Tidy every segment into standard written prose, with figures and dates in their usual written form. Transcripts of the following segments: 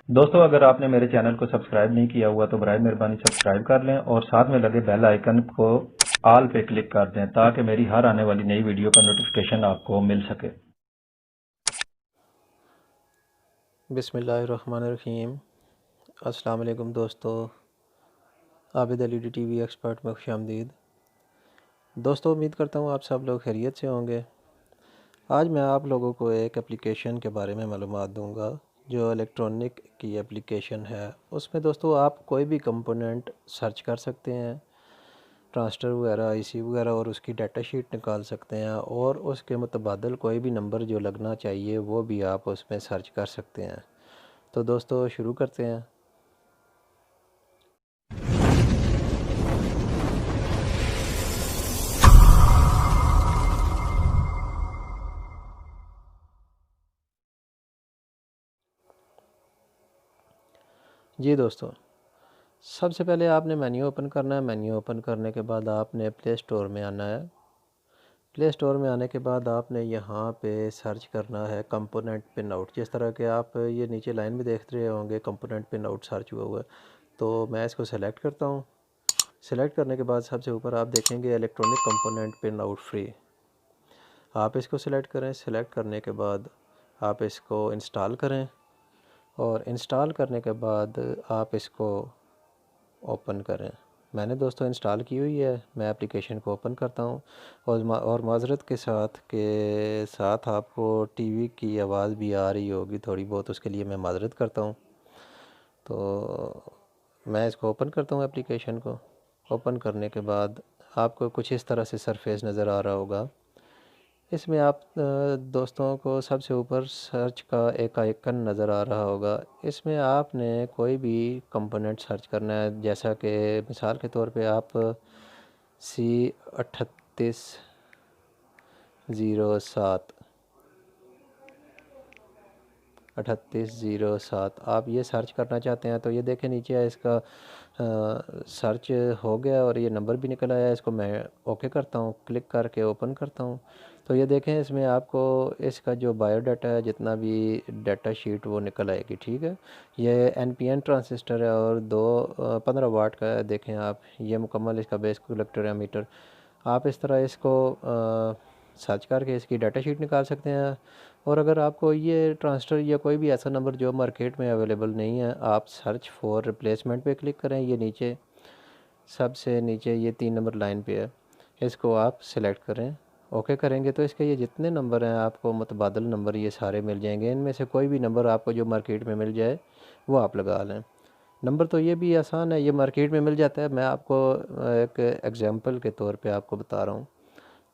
दोस्तों, अगर आपने मेरे चैनल को सब्सक्राइब नहीं किया हुआ तो बराए मेहरबानी सब्सक्राइब कर लें और साथ में लगे बेल आइकन को ऑल पे क्लिक कर दें ताकि मेरी हर आने वाली नई वीडियो का नोटिफिकेशन आपको मिल सके। बिस्मिल्लाहिर्रहमानिर्रहीम। अस्सलाम वालेकुम दोस्तों, आबिद अली टीवी एक्सपर्ट में खुशामदीद। दोस्तों, उम्मीद करता हूँ आप सब लोग खैरियत से होंगे। आज मैं आप लोगों को एक एप्लीकेशन के बारे में मालूमात दूंगा जो इलेक्ट्रॉनिक की एप्लीकेशन है। उसमें दोस्तों आप कोई भी कंपोनेंट सर्च कर सकते हैं, ट्रांजिस्टर वगैरह, आईसी वगैरह, और उसकी डाटा शीट निकाल सकते हैं और उसके मुतबादिल कोई भी नंबर जो लगना चाहिए वो भी आप उसमें सर्च कर सकते हैं। तो दोस्तों शुरू करते हैं। जी दोस्तों, सबसे पहले आपने मेन्यू ओपन करना है। मेन्यू ओपन करने के बाद आपने प्ले स्टोर में आना है। प्ले स्टोर में आने के बाद आपने यहाँ पे सर्च करना है कंपोनेंट पिन आउट। जिस तरह के आप ये नीचे लाइन में देख रहे होंगे कंपोनेंट पिन आउट सर्च हुआ हुआ है, तो मैं इसको सेलेक्ट करता हूँ। सेलेक्ट करने के बाद सबसे ऊपर आप देखेंगे electronic component pin out free. आप इसको सेलेक्ट करें। सेलेक्ट करने के बाद आप इसको इंस्टॉल करें और इंस्टॉल करने के बाद आप इसको ओपन करें। मैंने दोस्तों इंस्टॉल की हुई है। मैं एप्लीकेशन को ओपन करता हूँ और माज़रत के साथ आपको टीवी की आवाज़ भी आ रही होगी थोड़ी बहुत, उसके लिए मैं माज़रत करता हूँ। तो मैं इसको ओपन करता हूँ एप्लीकेशन को। ओपन करने के बाद आपको कुछ इस तरह से सरफेस नज़र आ रहा होगा। इसमें आप दोस्तों को सबसे ऊपर सर्च का एक आइकन नज़र आ रहा होगा। इसमें आपने कोई भी कंपोनेंट सर्च करना है, जैसा कि मिसाल के तौर पे आप C3807 3807 आप ये सर्च करना चाहते हैं। तो ये देखें नीचे है, इसका सर्च हो गया और ये नंबर भी निकल आया। इसको मैं ओके करता हूँ, क्लिक करके ओपन करता हूँ। तो ये देखें इसमें आपको इसका जो बायोडाटा है, जितना भी डाटा शीट, वो निकल आएगी। ठीक है, ये NPN ट्रांजिस्टर है और 15 वाट का है। देखें आप, ये मुकम्मल इसका बेस कलेक्टर एमीटर। आप इस तरह इसको सर्च करके इसकी डाटा शीट निकाल सकते हैं। और अगर आपको ये ट्रांजिस्टर या कोई भी ऐसा नंबर जो मार्केट में अवेलेबल नहीं है, आप सर्च फॉर रिप्लेसमेंट पे क्लिक करें। ये नीचे सबसे नीचे ये 3 नंबर लाइन पे है, इसको आप सेलेक्ट करें। ओके करेंगे तो इसके ये जितने नंबर हैं आपको मुतबादल नंबर ये सारे मिल जाएंगे। इनमें से कोई भी नंबर आपको जो मार्केट में मिल जाए वो आप लगा लें। नंबर तो ये भी आसान है, ये मार्केट में मिल जाता है। मैं आपको एक एग्जांपल के तौर पे आपको बता रहा हूँ।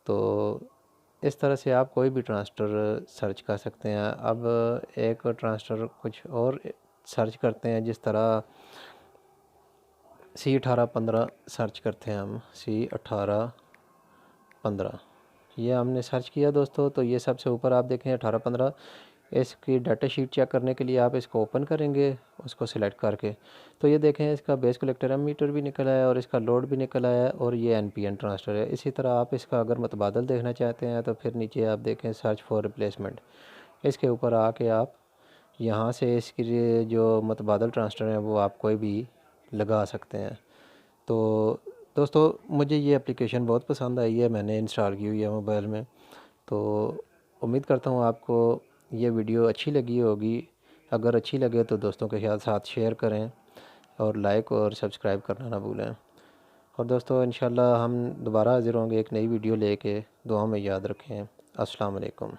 तो इस तरह से आप कोई भी ट्रांजिस्टर सर्च कर सकते हैं। अब एक ट्रांजिस्टर कुछ और सर्च करते हैं, जिस तरह C1815 सर्च करते हैं हम। C1815 ये हमने सर्च किया दोस्तों। तो ये सबसे ऊपर आप देखें 1815। इसकी डाटा शीट चेक करने के लिए आप इसको ओपन करेंगे, उसको सिलेक्ट करके। तो ये देखें इसका बेस कलेक्टर एमीटर भी निकल आया और इसका लोड भी निकल आया और ये NPN ट्रांजिस्टर है। इसी तरह आप इसका अगर मुतबादल देखना चाहते हैं तो फिर नीचे आप देखें सर्च फॉर रिप्लेसमेंट। इसके ऊपर आके आप यहाँ से इसकी जो मुतबादल ट्रांजिस्टर हैं वो आप कोई भी लगा सकते हैं। तो दोस्तों, मुझे ये एप्लीकेशन बहुत पसंद आई है, मैंने इंस्टॉल की हुई है मोबाइल में। तो उम्मीद करता हूँ आपको ये वीडियो अच्छी लगी होगी। अगर अच्छी लगे तो दोस्तों के साथ शेयर करें और लाइक और सब्सक्राइब करना ना भूलें। और दोस्तों, इंशाल्लाह हम दोबारा हाज़िर होंगे एक नई वीडियो लेके। दुआ में याद रखें। अस्सलाम वालेकुम।